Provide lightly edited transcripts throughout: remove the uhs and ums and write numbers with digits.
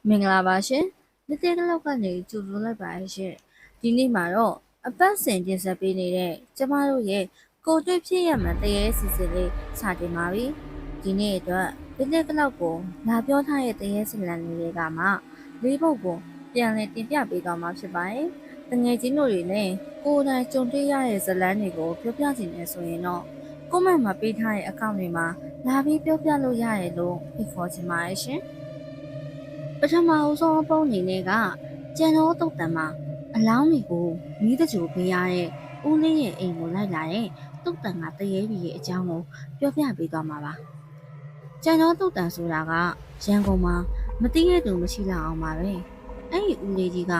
မင်္ဂလာပါရှင်။နေ့တစ်လောက်ကနေကြိုဆိုလိုက်ပါရှင်။ဒီနေ့မှာတော့အပတ်စဉ်တင်ဆက်ပေးနေတဲ့ကျမတို့ရဲ့ကိုတွေ့ဖြစ်ရမှန်တရေစီစဉ်လေးစတင်ပါပြီ။ဒီနေ့အတွက်ဒီနေ့လောက်ကိုလာပြောထားတဲ့တရေစလန်တွေကမှလေးပုတ်ကိုပြန်လည်တင်ပြပေးသွားမှာဖြစ်ပါတယ်။တငယ်ချင်းတို့တွေလည်းကိုယ်တိုင်ကြုံတွေ့ရတဲ့ဇလန်းတွေကိုပြောပြချင်တယ်ဆိုရင်တော့ကိုမန့်မှာပေးထားတဲ့အကောင့်တွေမှာလာပြီးပြောပြလို့ရတယ်လို့ဖိတ်ခေါ်ချင်ပါတယ်ရှင်။ပထမအဆုံးအပုံးအနေနဲ့ကကျန်တော်တုတ်တံမှာအလောင်းတွေကိုမိတကြိုပေးရတဲ့ဦးလေးရဲ့အိမ်ကိုလိုက်လာတဲ့တုတ်တံကတရေကြီးရဲ့အကြောင်းကိုပြောပြပေးသွားမှာပါ။ကျန်တော်တုတ်တံဆိုတာကရန်ကုန်မှာမသိရသူမရှိလောက်အောင်ပါပဲ။အဲ့ဒီဦးလေးကြီးက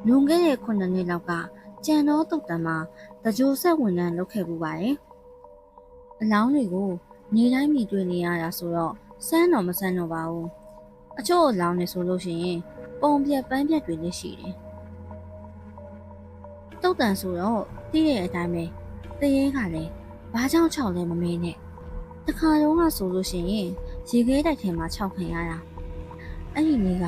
လွန်ခဲ့တဲ့9နှစ်လောက်ကကျန်တော်တုတ်တံမှာတကြိုဆက်ဝင်တန်းလုပ်ခဲ့ပူပါတယ်။အလောင်းတွေကိုနေတိုင်းမြည်တွေ့နေရတာဆိုတော့စမ်းတော့မစမ်းတော့ပါဘူး။အချို့အလောင်းနေဆိုလို့ရှိရင်ပုံပြက်ပန်းပြက်တွေလည်းရှိတယ်။တုတ်တန်ဆိုတော့သိတဲ့အတိုင်းပဲတရေကလည်းဘာကြောင့်6လဲမမေးနဲ့။တခါတော့ကဆိုလို့ရှိရင်ရေခဲတိုက်ထဲမှာ6ခံရတာ။အဲ့ဒီနေ့က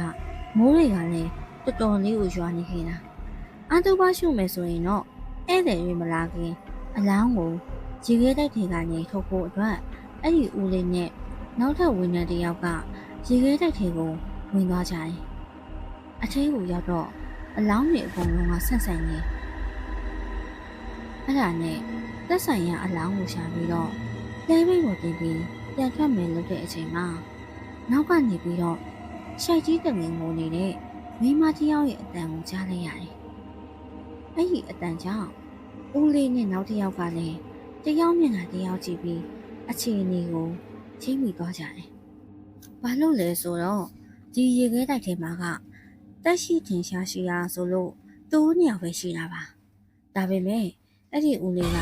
မိုးတွေကလည်းတော်တော်လေးကိုရွာနေခဲ့တာ။အတူပါရှုမယ်ဆိုရင်တော့ဧည့်သည်တွေမလာခင်အလောင်းကိုရေခဲတိုက်ထဲကနေထုတ်ဖို့အတွက်အဲ့ဒီဦးလေးနဲ့နောက်ထပ်ဝန်ထမ်းတစ်ယောက်ကရေခဲတိုက်ထဲကိုဝင်သွားကြတယ်။အထဲကိုရောက်တော့အလောင်းတွေအကုန်လုံးကဆန့်ဆန့်နေ။အဲ့ဒါနဲ့သက်ဆိုင်ရာအလောင်းကိုရှာပြီးတော့လဲဘိတ်ကိုတင်ပြီးပြန်ထွက်မယ်လို့တဲ့အချိန်မှာနောက်ကနေပြီးတော့ရှိုက်ကြီးတငင်ငိုနေတဲ့မိမတစ်ယောက်ရဲ့အတန်ကိုကြားလိုက်ရတယ်။အဲ့ဒီအတန်ကြောင့်ဦးလေးနဲ့နောက်တစ်ယောက်ကလည်းတယောက်မျက်နှာတယောက်ကြည့်ပြီးအခြေအနေကိုချိန်မိသွားကြတယ်။ဘာလို့လဲဆိုတော့ဒီရေခဲတိုက်ထဲမှာကတက်ရှိထင်ရှားရှိရဆိုလို့သူ့နှစ်ယောက်ပဲရှိတာပါဒါပေမဲ့အဲ့ဒီဦးလေးက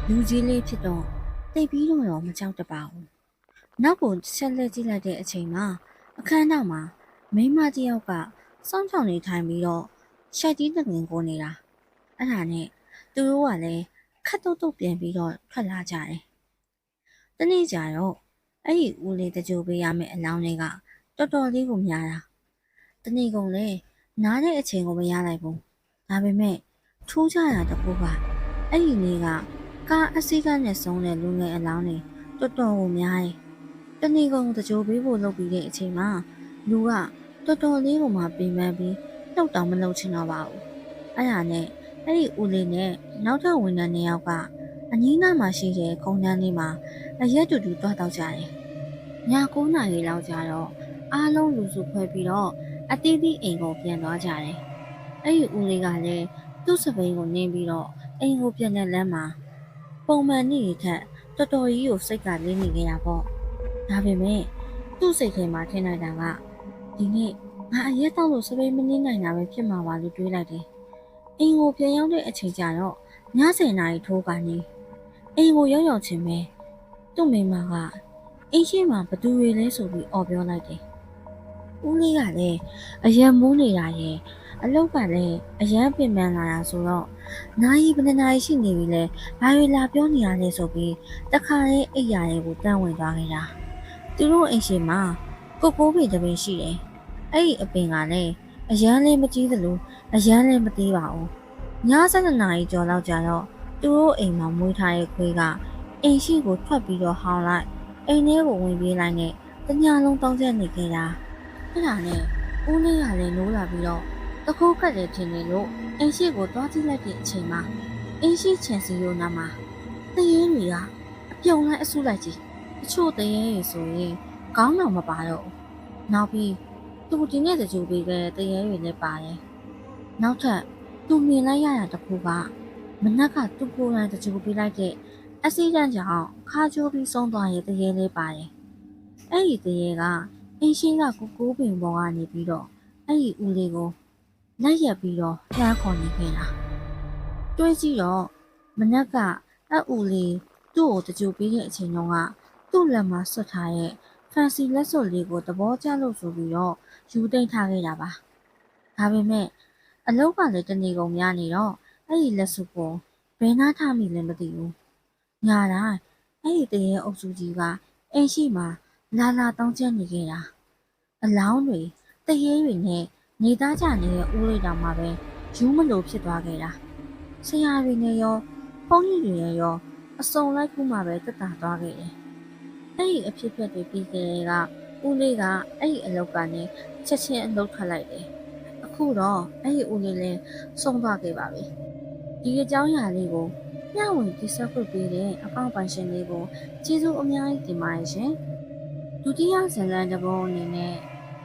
လူကြီးလေးဖြစ်တော့တိတ်ပြီးတော့မကြောက်တပါဘူးနောက်ကိုဆက်လက်ကြည့်လိုက်တဲ့အချိန်မှာအခန်းနောက်မှာမိန်းမတစ်ယောက်ကစောင့်ရှောက်နေထိုင်ပြီးတော့ရှိုက်တီးတငင်ကိုနေတာအဲ့ဒါနဲ့သူတို့ကလည်းခတ်တုတ်တုတ်ပြန်ပြီးတော့ထွက်လာကြတယ်တနေ့ကျတော့အဲ့ဒီဦးလေးတကြိုပေးရမယ့်အလောင်းတွေကတော်တော်လေးကိုများတာတနေ့ကုန်လေနားတဲ့အချိန်ကိုမရလိုက်ဘူးဒါပေမဲ့ထူးခြားတာတစ်ခုကအဲ့ဒီနေ့ကကားအစည်းကနဲ့ဆုံးတဲ့လူငယ်အလောင်းတွေတော်တော်ကိုများတယ်တနေ့ကုန်တကြိုပေးဖို့လုပ်ပြီးတဲ့အချိန်မှာလူကတော်တော်လေးကိုမှပင်ပန်းပြီးလှုပ်တောင်မလှုပ်ချင်တော့ပါဘူးအဲ့ဒါနဲ့အဲ့ဒီဦးလေးနဲ့နောက်ထပ်ဝန်ထမ်း2ယောက်ကအငင်းနားမှာရှိတဲ့ခုံတန်းလေးမှာအရက်တူတူတွားတောက်ကြတယ်ည9 နာရီလောက်ကြာတော့အားလုံးလူစုခွဲပြီးတော့အတီးတီးအိမ်ကိုပြန်သွားကြတယ်။အဲ့ဒီဦးလေးကလည်းသူ့စပိန်ကိုနင်းပြီးတော့အိမ်ကိုပြန်တဲ့လမ်းမှာပုံမှန်နေ့ထက်တော်တော်ကြီးကိုစိတ်ကလင်းနေခဲ့တာပေါ့။ဒါပေမဲ့သူ့စိတ်ထဲမှာထင်လိုက်တာကဒီနေ့ငါအရက်တောက်လို့စပိန်မနင်းနိုင်တာပဲဖြစ်မှာပါလို့တွေးလိုက်တယ်။အိမ်ကိုပြန်ရောက်တဲ့အချိန်ကျတော့ည10 နာရီထိုးကနေအိမ်ကိုရောက်ချင်းပဲသူ့မိမကအင်းရှိမှဘသူတွေလဲဆိုပြီးအော်ပြောလိုက်တယ်။ဦးလေးကလည်းအရန်မိုးနေတာရဲ့အလောက်ကလည်းအရန်ပင်ပန်းလာတာဆိုတော့နိုင်ဘယ်နှနာရီရှိနေပြီလဲဘာတွေလာပြောနေရလဲဆိုပြီးတခါလေးအိပ်ရာတွေကိုတန်းဝင်သွားခဲ့တာ။သူတို့အိမ်ရှိမှာကိုပင်တပင်ရှိတယ်။အဲ့ဒီအပင်ကလည်းအရန်လေးမကြီးသလိုအရန်လေးမသေးပါဘူး။ည7 နာရီကျော်လောက်ကြာတော့သူတို့အိမ်မှာမွေးထားတဲ့ခွေးကအိမ်ရှိကိုထွက်ပြီးတော့ဟောင်းလိုက်အိမ်ထဲကိုဝင်ပြေးလိုက်နဲ့တညလုံးတောင်းကျနေခဲ့တာအဲ့ဒါနဲ့ဦးလေးကလည်းနိုးလာပြီးတော့တခိုးကတ်တယ်ထင်နေလို့အိမ်ရှိကိုတွားကြည့်လိုက်တဲ့အချိန်မှာအိမ်ရှိချန်စီယိုနာမှာတရေတွေကအပြုံလိုက်အဆုလိုက်ကြီးအချို့တရေတွေဆိုရင်ခေါင်းတော်မပါတော့နောက်ပြီးသူဒီနေ့တကြိုပေးခဲ့တဲ့တရေတွေလည်းပါတယ်နောက်ထပ်သူမြင်လိုက်ရတာတခုကမနက်ကသူ့ကိုယ်တိုင်တကြိုပေးလိုက်တဲ့အစီအတန်းကြောင့်ခါချိုးပြီးဆုံးသွားရဲ့တရေလေးပါတယ်။အဲ့ဒီတရေကအင်းရှင်းကကိုပင်ပေါ်ကနေပြီးတော့အဲ့ဒီဦးလေးကိုလက်ရက်ပြီးတော့လှမ်းခေါ်နေခဲ့တာ။တွေးကြည့်တော့မနက်ကအဲ့ဦးလေးသူ့ကိုတကြိုပေးတဲ့အချိန်တုန်းကသူ့လက်မှာဆွတ်ထားတဲ့ဖန်စီလက်စွပ်လေးကိုသဘောကျလို့ဆိုပြီးတော့ယူသိမ်းထားခဲ့တာပါ။ဒါပေမဲ့အလောက်ကလည်းတနေကုန်များနေတော့အဲ့ဒီလက်စွပ်ကိုဘယ်နှထားမိလဲမသိဘူး။ညာတိုင်းအဲ့ဒီတရေအုပ်စုကြီးကအိမ်ရှိမှာလာတောင်းကျနေခဲ့တာအလောင်းတွေ တရေတွေနဲ့နေသားကြနေတဲ့ဦးလေးတောင်မှပဲယူးမလို့ဖြစ်သွားခဲ့တာဆရာတွေနဲ့ရောဘုန်းကြီးတွေနဲ့ရောအစုံလိုက်ခုမှပဲတက်တာသွားခဲ့တယ်အဲ့ဒီအဖြစ်အပျက်တွေပြီးခဲ့တဲ့ကဦးလေးကအဲ့ဒီအလုပ်ကနေချက်ချင်းအလုပ်ထွက်လိုက်တယ်အခုတော့အဲ့ဒီဦးလေးလည်းဆုံးသွားခဲ့ပါပြီဒီအကြောင်းအရာလေးကိုမျှဝေတိဆက်ခွင့်ပေးတဲ့အကောင့်ပိုင်ရှင်လေးကိုကျေးဇူးအများကြီးတင်ပါတယ်ရှင်ဒုတိယဇာတ်လမ်းတစ်ပုဒ်အနေနဲ့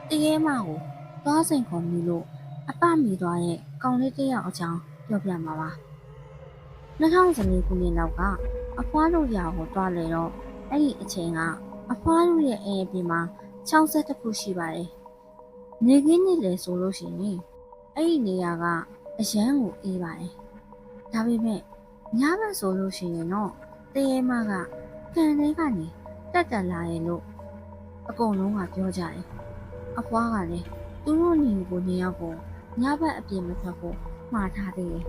တရေမကိုသွားစိန်ခေါ်မိလို့အပမိသွားတဲ့ကောင်လေးတစ်ယောက်အကြောင်းပြောပြမှာပါ2014ခုနှစ်လောက်ကအဖွားတို့ရာကိုတွားလေတော့အဲ့ဒီအချိန်ကအဖွားတို့ရဲ့အိမ်အပြင်မှာ60ခုရှိပါတယ်နေကင်းနေလေဆိုလို့ရှိရင်အဲ့ဒီနေရာကအရန်ကိုအေးပါတယ်ဒါပေမဲ့ညဘက်ဆိုလို့ရှိရင်တော့တရေမကကန်ထဲကနေတက်လာရဲ့လို့အကုန်လုံးကပြောကြတယ်အဖွားကလည်းသူတို့ညီကိုနေရောက်ကိုညဘက်အပြင်မထွက်ဖို့မှားထားသေးတယ်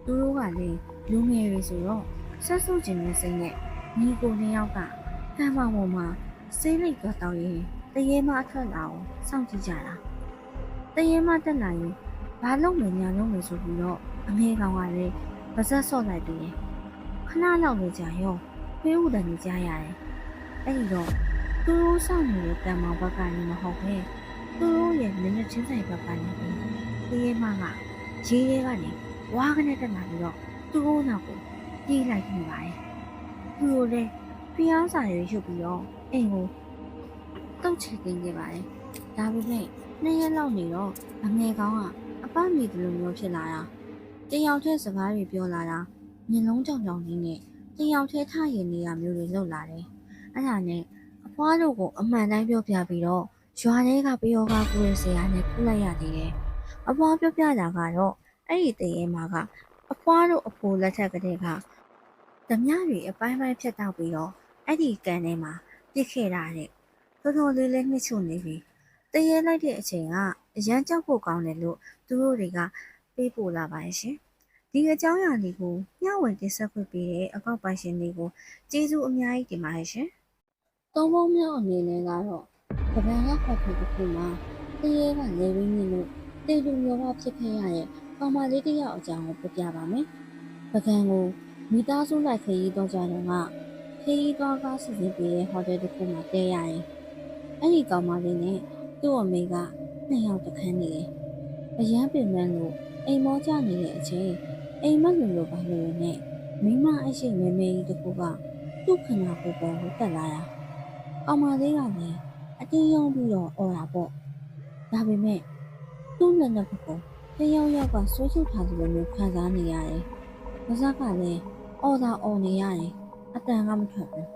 သူတို့ကလည်းလူငယ်တွေဆိုတော့ဆက်စုကျင်တဲ့စိတ်နဲ့ညီကိုနေရောက်ကကံမောင်ပေါ်မှာဆေးလိပ်တော့ရင်တရေမအထွက်လာအောင်စောင့်ကြည့်ကြတာတရေမတက်လာရင်ဘာလုပ်မယ်ညာလုပ်မယ်ဆိုပြီးတော့အငယ်ကောင်ကလည်းပါဇက်ဆော့လိုက်ပြီးတယ်ခဏလောက်နေကြရောဖေးဥတန်ကြီးကြားရတယ်အဲ့ဒီတော့သူတို့စောင့်နေတဲ့ကံမောင်ဘက်ကနေမဟုတ်ပဲသူတို့ရဲ့မျက်နှာချင်းဆိုင်ဘက်ကနေပြီးတရေမကရေးရဲကနေဝါးကနေတက်လာပြီးတော့သူတို့နောက်ကိုပြေးလိုက်နေပါတယ်သူတို့လည်းဖျားစာရွေးရုပ်ပြီးတော့အိမ်ကိုတုတ်ချတင်ခဲ့ပါတယ်ဒါပေမဲ့2ရက်လောက်နေတော့အငယ်ကောင်ကအပမိတယ်လို့မျိုးဖြစ်လာတာတယောက်တည်းစကားတွေပြောလာတာမျက်လုံးကြောင်ကြောင်ကြီးနဲ့တယောက်တည်းထားရင်နေရမျိုးတွေလုပ်လာတယ်အဲ့ဒါနဲ့အဖွားတို့ကိုအမှန်တိုင်းပြောပြပြီးတော့ရွာထဲကပျော်ကားကူတဲ့ဆရာနဲ့ကူလိုက်ရသေးတယ်အဖွားပြောပြတာကတော့အဲ့ဒီတရေမှာကအဖွားတို့အဖိုးလက်ထက်ကတည်းကဓမြတွေအပိုင်းပိုင်းဖြတ်တောက်ပြီးတော့အဲ့ဒီကန်ထဲမှာပြစ်ခဲ့တာတဲ့တော်တော်လေးလေးနှစ်ချုံနေပြီတရေလိုက်တဲ့အချိန်ကအရန်ကြောက်ဖို့ကောင်းတယ်လို့သူတို့တွေကပေးပို့လာပါရဲ့ရှင်ဒီအကြောင်းအရာလေးကိုမျှဝေတင်ဆက်ခွင့်ပေးတဲ့အကောက်ပိုင်ရှင်တွေကိုကျေးဇူးအများကြီးတင်ပါတယ်ရှင်သုံးပုံမြောက်အနေနဲ့ကတော့ကပန်ကဖတ်ဖို့တစ်ခုမှာတရေကနေရင်းနေလို့တေလူမျိုးကဖြစ်ခဲ့ရတဲ့ကောင်မလေးတစ်ယောက်အကြောင်းကိုပြပါမယ်ပကံကိုမိသားစုလိုက်ခရီးတော့ကြတော့ခရီးသွားကားစီစဉ်ပေးတဲ့ဟိုတယ်တစ်ခုမှာတည်းရတယ်အဲ့ဒီကောင်မလေးနဲ့သူ့အမေက2ယောက်တခန်းနေတယ်အရန်ပင်ပန်းလို့အိမ်မောကျနေတဲ့အချိန်အိမ်မက်လိုပါလို့နဲ့မိမအရှိမဲမဲကြီးတစ်ခုကသူ့ခန္ဓာကိုယ်ပေါ်ကိုတက်လာတာကောင်မလေးကလည်းအတင်းယုံပြီးတော့អော်တာပေါ့ဒါပေမဲ့သူ့လက်နဲ့ကိုတယောက်ယောက်ကဆွဲချုပ်ထားတယ်လို့မျိုးခံစားနေရတယ်ပါးစပ်ကလည်းအော်တာအော်နေရတယ်အတန်ကမထွက်ဘူး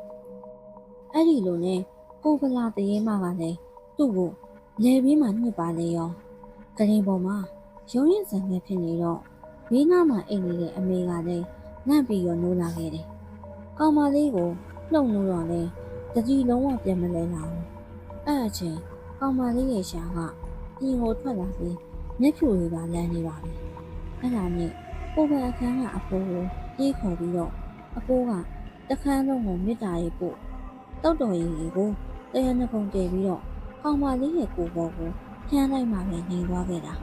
အဲ့ဒီလိုနဲ့ကိုဗလာတရေမကလည်းသူ့ကိုလေပြီးမှညှစ်ပါလေရောကလေးပေါ်မှာရုံရင်ဆန်နေဖြစ်နေတော့ဘေးနားမှာအိတ်နေတဲ့အမေကလည်းငန့်ပြီးရောနိုးလာခဲ့တယ်ကောင်မလေးကိုလှုပ်နိုးတော့လေတတိလုံးဝပြန်မလဲလာဘူးအဲ့အချိန်ကောင်မလေးရဲ့ရှာကပြင်ကိုထွက်လာပြီးမျက်ဖြူတွေပါလန်းနေပါပြီအဲ့ဒါနဲ့ကိုဗအခန်းကအဖိုးကိုပြေးခေါ်ပြီးတော့အဖိုးကတခန်းလုံးကိုမြစ်တာရေးပို့တောက်တော်ရီကိုတရားနှပုံတည်ပြီးတော့ကောင်မလေးရဲ့ကိုယ်ပေါ်ကိုဖျန်းလိုက်မှပဲနေသွားခဲ့တာ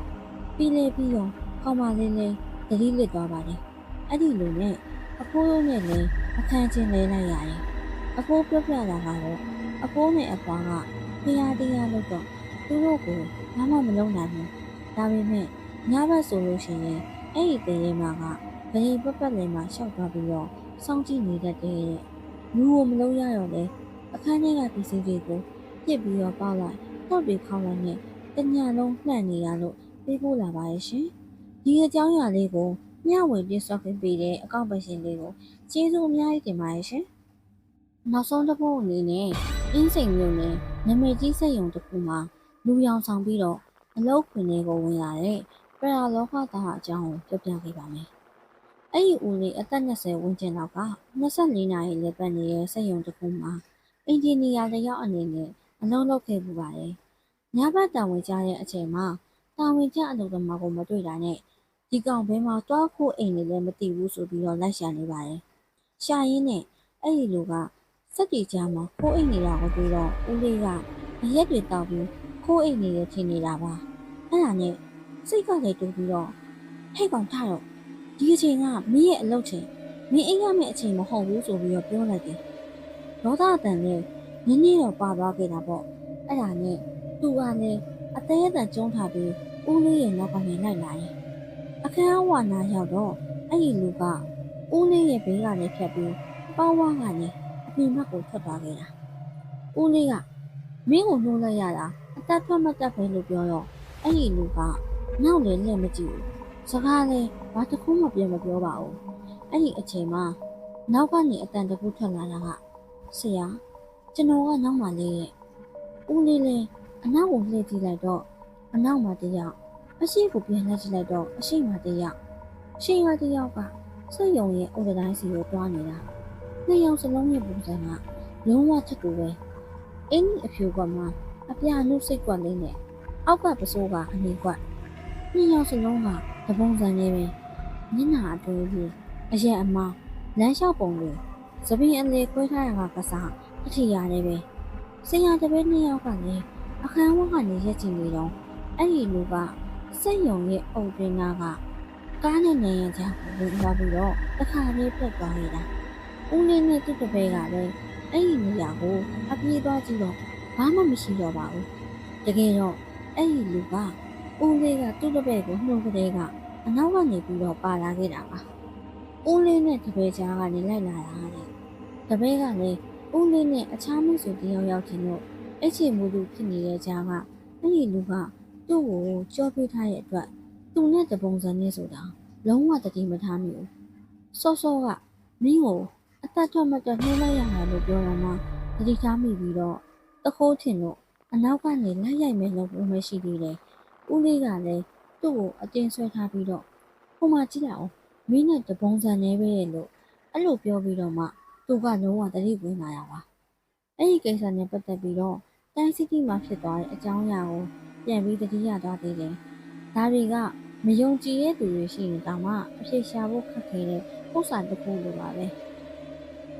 ပြီးတော့ကောင်မလေးလည်းသတိလစ်သွားပါတယ်အဲ့ဒီလိုနဲ့အဖိုးတို့နဲ့လည်းအခန်းချင်းလဲလိုက်ရတယ်အဖိုးပြောပြတာကတော့အဖိုးနဲ့အဖွားကဖျားတရားလို့တော့သူတို့ကိုဘာမှမလုပ်နိုင်ဘူးဒါပေမဲ့ညဘက်ဆိုလို့ရှိရင်အဲ့ဒီတရေမှာကဂရီပတ်ပတ်လေးမှာရှောက်သွားပြီးတော့စောင့်ကြည့်နေတတ်တဲ့လူကိုမလုံးရတော့လေအခန်းထဲကပစ္စည်းတွေကိုပြစ်ပြီးတော့ပေါက်လိုက်ထုတ်ပြီးခေါင်းလိုက်နဲ့တညလုံးနှံ့နေရလို့ပေးပို့လာပါရဲ့ရှင်ဒီအကြောင်းအရာလေးကိုမျှဝေပြဆွတ်ပေးတဲ့အကောင့်ပိုင်ရှင်လေးကိုကျေးဇူးအများကြီးတင်ပါတယ်ရှင်နောက်ဆုံးတစ်ပုဒ်အနေနဲ့အင်းစိန်မြို့နယ်နမိတ်ကြီးစက်ရုံတစ်ခုမှာလူရောင်ဆောင်ပြီးတော့အလုပ်ခွင်တွေကိုဝင်လာတဲ့ပရာလောကသားအကြောင်းကိုပြောပြပေးပါမယ်။အဲ့ဒီဦးလေးအသက်20ဝန်းကျင်လောက်က24နာရီလက်ပတ်နေတဲ့စက်ရုံတစ်ခုမှာအင်ဂျင်နီယာတစ်ယောက်အနေနဲ့အလုပ်လုပ်ခဲ့ပူပါတယ်။ညဘက်တာဝန်ကျတဲ့အချိန်မှာတာဝန်ကျအလုပ်သမားကိုမတွေ့တာနဲ့ဒီကောင်ဘဲမှာတွားခိုးအိမ်နေလည်းမသိဘူးဆိုပြီးတော့လိုက်ရှာနေပါတယ်။ရှာရင်းနဲ့အဲ့ဒီလူကစက်တီကြားမှာခိုးအိမ်နေတာကိုတွေ့တော့ဦးလေးကအရက်တွေတောက်ပြီး ခိုးအိတ်နေတယ်ထင်နေတာပါအဲ့ဒါနဲ့စိတ်ကလည်းတူပြီးတော့ဟဲ့ကောင်ထတော့ဒီအချိန်ကမင်းရဲ့အလုပ်ချိန်မင်းအိမ်ရမယ့်အချိန်မဟုတ်ဘူးဆိုပြီးတော့ပြောလိုက်တယ်ဒေါသအတန်နဲ့နည်းနည်းတော့ပါသွားခဲ့တာပေါ့အဲ့ဒါနဲ့သူကလည်းအသေးအတန်ကျုံးထားပြီးဦးလေးရဲ့နောက်ကနေလိုက်လာတယ်အခန်းအဝနာရောက်တော့အဲ့ဒီလူကဦးလေးရဲ့ဘေးကနေဖြတ်ပြီးပေါင်းဝါကနေအပြင်ဘက်ကိုထွက်သွားခဲ့တာဦးလေးကမင်းကိုနှိုးလိုက်ရတာအသက်ထွက်မတက်ပဲလို့ပြောတော့အဲ့ဒီလူကနောက်လည်းလက်မကြည့်ဘူးစကားလည်းဘာတစ်ခုမှပြန်မပြောပါဘူးအဲ့ဒီအချိန်မှာနောက်ကနေအတန်တကူထွက်လာတာကဆရာကျွန်တော်ကနောက်မှလေးရဲ့ဦးလေးလည်းအနောက်ကိုလှည့်ကြည့်လိုက်တော့အနောက်မှာတယောက်အရှိကိုပြန်လှည့်ကြည့်လိုက်တော့အရှိမှာတယောက်ရှင်းရတယောက်ကစိတ်ယုံရဲ့အုတ်တိုင်းစီကိုတွားနေတာနှစ်ယောက်စလုံးရဲ့ပုံစံကလုံးဝထက်တူပဲအင်းကြီးအဖြူကမှအပြာနုစိတ်ကွက်လေးနဲ့အောက်ကပစိုးကအနီကွက်နှစ်ယောက်စလုံးကတပုံစံလေးပဲမျက်နှာအတူကြီးအရက်အမောင်းလမ်းလျှောက်ပုံတွေသပင်အလေခွဲထားရတာကစားအထီရတယ်ပဲဆရာတပည့်နှစ်ယောက်ကလည်းအခန်းဝကနေရက်ချင်နေတော့အဲ့ဒီလူကစိတ်ယုံရဲ့အုတ်တွင်းနာကကားနဲ့နေရကြကိုဝင်သွားပြီးတော့တစ်ခါလေးပြတ်သွားခဲ့တာဦးလေးနဲ့သူ့တပည့်ကလည်းအဲ့ဒီနေရာကိုအပြေးသွားကြည့်တော့ဘာမှမရှိတော့ပါဘူးတကယ်တော့အဲ့ဒီလူကဦးလေးကသူ့တပည့်ကိုနှုတ်ကလေးကအနောက်ကနေပြီးတော့ပါလာခဲ့တာပါဦးလေးနဲ့တပည့်ကြားကနေလိုက်လာတာတဲ့တပည့်ကလည်းဦးလေးနဲ့အခြားမိတ်ဆွေတယောက်ယောက်ချင်းတို့အဲ့ချေမူလူဖြစ်နေတဲ့ကြားကအဲ့ဒီလူကသူ့ကိုကြောပေးထားတဲ့အတွက်သူနဲ့တပုံစံနဲ့ဆိုတာလုံးဝတတိမထားမိဘူးစောစောကမင်းကိုအသက်ထွက်မတက်နှိမ့်လိုက်ရတာလို့ပြောတော့မှတတိထားမိပြီးတော့တခိုးထင်လို့အနောက်ကနေလိုက်ရိုက်မယ်လို့ပြောမရှိသေးတယ်ဦးလေးကလည်းသူ့ကိုအတင်းဆွဲထားပြီးတော့ဟိုမှာကြည့်လိုက်အောင်မင်းနဲ့တပုံစံနဲ့ပဲလို့အဲ့လိုပြောပြီးတော့မှသူကလုံးဝတတိဝင်လာတာပါအဲ့ဒီကိစ္စနဲ့ပတ်သက်ပြီးတော့တိုင်းစီတီမှာဖြစ်သွားတဲ့အကြောင်းအရာကိုပြန်ပြီးတတိယသွားသေးတယ်ဒါတွေကမယုံကြည်တဲ့သူတွေရှိရင်တောင်မှအဖြစ်ရှာဖို့ခက်ခဲတဲ့ဥစ္စာတစ်ခုလိုပါပဲ